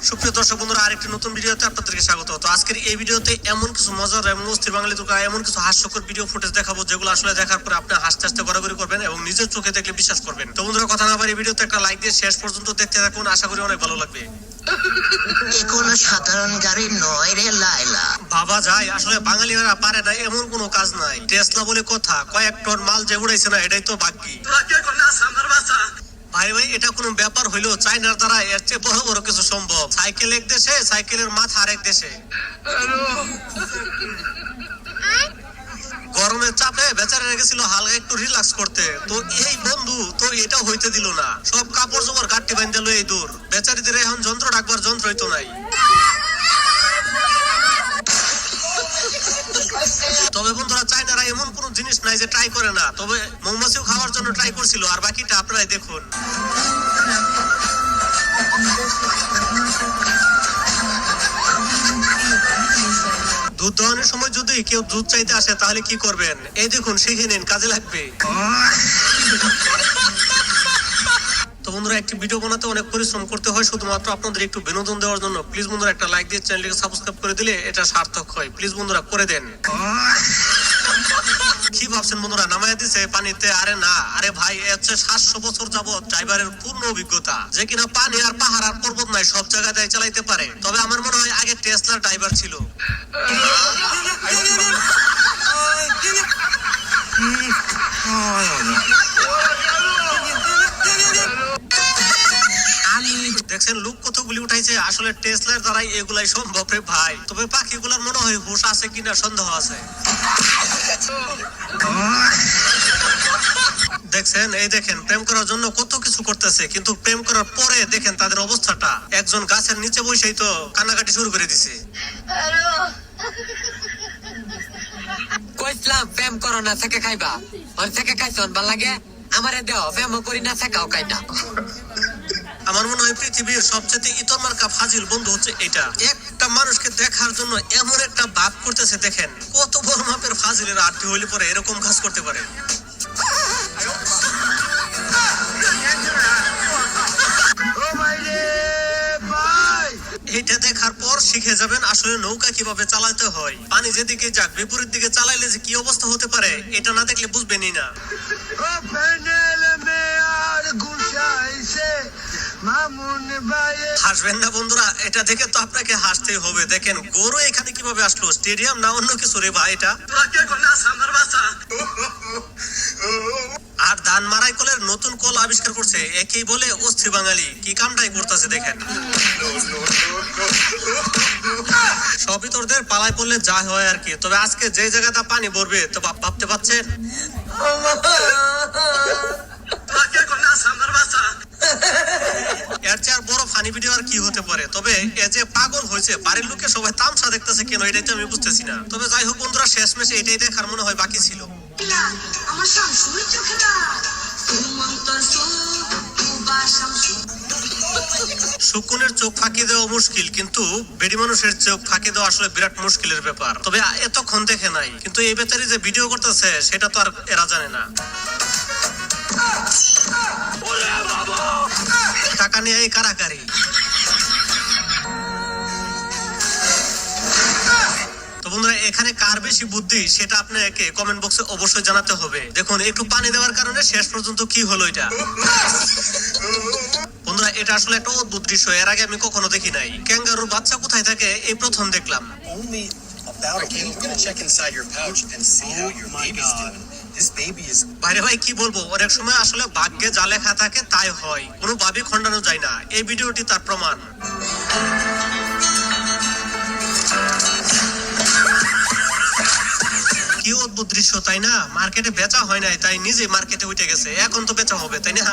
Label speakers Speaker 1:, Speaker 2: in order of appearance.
Speaker 1: সুপ্রিয় দর্শক বন্ধুরা, আরেকটি নতুন ভিডিওতে আপনাদেরকে স্বাগত। তো আজকের এই ভিডিওতে এমন কিছু মজার এবং অস্থির বাঙালি তোকা এমন কিছু হাস্যকর ভিডিও ফুটেজ দেখাবো, যেগুলো আসলে দেখার পরে আপনি হাসতে হাসতে গড়াগড়ি করবেন এবং নিজের চোখে দেখলে বিশ্বাস করবেন। তো বন্ধুরা, কথা না বাড়িয়ে ভিডিওতে একটা লাইক দিয়ে শেষ পর্যন্ত দেখতে থাকুন, আশা করি অনেক ভালো লাগবে।
Speaker 2: কোনো সাধারণ গাড়ি নয় রে লাইলা।
Speaker 1: বাবা যায়, আসলে বাঙালিরা পারে না এমন কোনো কাজ নাই। টেসলা বলে কথা, কয়েক টন মাল যে উড়াইছে না, এটাই তো বাকি। ভাই ভাই, এটা কোনো ব্যাপার হইলো? চাইনার দ্বারা এর চেয়ে বড় বড় কিছু সম্ভব। সাইকেল এক দেশে, সাইকেলের মাথা আরেক দেশে। গরমের চাপে বেচারা গেছিল হালকা একটু রিল্যাক্স করতে, তো এই বন্ধু তো এটা হইতে দিল না। সব কাপড় জোপড় গাঁটটি বাঁধতে লই দূর। বেচারিদের এখন যন্ত্র ডাকবার যন্ত্রই তো নাই। তবে বন্ধুরা, চাইনারা এমন কোন জিনিস নাই যে ট্রাই করে না। তবে মৌমাছিও খাওয়ার জন্য ট্রাই করছিল, আর বাকিটা আপনারাই দেখুন। দুধ দোয়ানোর সময় যদি কেউ দুধ চাইতে আসে তাহলে কি করবেন? এই দেখুন, শিখে নিন, কাজে লাগবে। তো বন্ধুরা, একটি ভিডিও বানাতে অনেক পরিশ্রম করতে হয় শুধুমাত্র আপনাদের একটু বিনোদন দেওয়ার জন্য। প্লিজ বন্ধুরা, একটা লাইক দিয়ে চ্যানেলটিকে সাবস্ক্রাইব করে দিলে এটা সার্থক হয়। প্লিজ বন্ধুরা, করে দেন। কি ভাবছেন বন্ধুরা, নামাইয়া দিছে পানিতে? আরে না, আরে ভাই, হচ্ছে 700 বছর যাবত ড্রাইভারের পূর্ণ অভিজ্ঞতা, যে কিনা পানি আর পাহাড় আর পর্বত নাই, সব জায়গায় চালাইতে পারে। তবে আমার মনে হয় আগে টেসলার ড্রাইভার ছিল। দেখছেন লোক কতগুলি উঠাইছে? আসলে টেসলার দ্বারাই এগুলাই সম্ভব রে ভাই। তবে পাখিগুলার মনে হয় হুঁশ আছে কিনা সন্দেহ আছে। দেখছেন, এই দেখেন, প্রেম করার জন্য কত কিছু করতেছে, কিন্তু প্রেম করার পরে দেখেন তাদের অবস্থাটা। একজন গাছের নিচে বসেই তো কান্নাকাটি শুরু করে দিছে।
Speaker 3: কইছিলাম প্রেম করো না, থেকে খাইবা। ওর থেকে খাইছো ভাল লাগে, আমারে দেও প্রেমও করি না, থেকাও খাই না।
Speaker 1: আমার মনে হয় পৃথিবীর সবচেয়ে ইতর মার্কা ফাজিল বন্ধু হচ্ছে এটা। একটা মানুষকে দেখার জন্য এমন একটা ভাব করতেছে, দেখেন কত বড় মাপের ফাজিলের আরটি হইলে পরে এরকম কাজ করতে পারে। এটা দেখার পর শিখে যাবেন আসলে নৌকা কিভাবে চালাতে হয়। পানি যেদিকে যাক, বিপরীত দিকে চালাইলে যে কি অবস্থা হতে পারে, এটা না দেখলে বুঝবেনই না। হাসবেন না বন্ধুরা, এটা দেখে তো আপনাকে হাসতেই হবে। দেখেন গরু এখানে কিভাবে আসলো? স্টেডিয়াম না অন্য কিছু রে ভাই এটা? আর ধান মারাই কলের নতুন কল আবিষ্কার করছে, একেই বলে অস্থির বাঙালি। কি কামটাই করতেছে দেখেন। সব ভিতরদের পালায় পড়লে যা হয় আর কি। তবে আজকে যে জায়গাটা পানি ভরবে, তো ভাবতে পারছেন? এর চেয়ে আর বড় ফানি ভিডিও আর কি হতে পারে? তবে এ যে পাগল হয়েছে, বাড়ির লোকে সবাই তামসা দেখতেছে কেন, এটাই তো আমি বুঝতেছি না। তবে যাই হোক বন্ধুরা, শেষমেশে এটাই দেখার মনে হয় বাকি ছিল। শকুনের চোখ ফাঁকি দেওয়া মুশকিল, কিন্তু বেডি মানুষের চোখ ফাঁকি দেওয়া আসলে বিরাট মুশকিলের ব্যাপার। তবে এতক্ষণ দেখে নাই, কিন্তু এই বেচারি যে ভিডিও করতেছে সেটা তো আর এরা জানে না। টাকা নিয়ে এই কারাকারি। তো বন্ধুরা, এখানে কার বেশি বুদ্ধি সেটা আপনাকে কমেন্ট বক্সে অবশ্যই জানাতে হবে। দেখুন, একটু পানি দেওয়ার কারণে শেষ পর্যন্ত কি হলো এটা। বন্ধুরা, এটা আসলে একটা অদ্ভুত দৃশ্য, এর আগে আমি কখনো দেখি নাই। ক্যাঙ্গারুর বাচ্চা কোথায় থাকে এই প্রথম দেখলাম। বাইরে ভাই কি বলবো, অনেক সময় আসলে ভাগ্যে যা লেখা থাকে তাই হয়, কোনো ভাবি খণ্ডানো যায় না। এই ভিডিওটি তার প্রমাণ। কি অদ্ভুত দৃশ্য, তাই না? মার্কেটে বেচা হয় নাই, তাই নিজে মার্কেটে উঠে গেছে। এখন তো বেচা হবে, তাই না?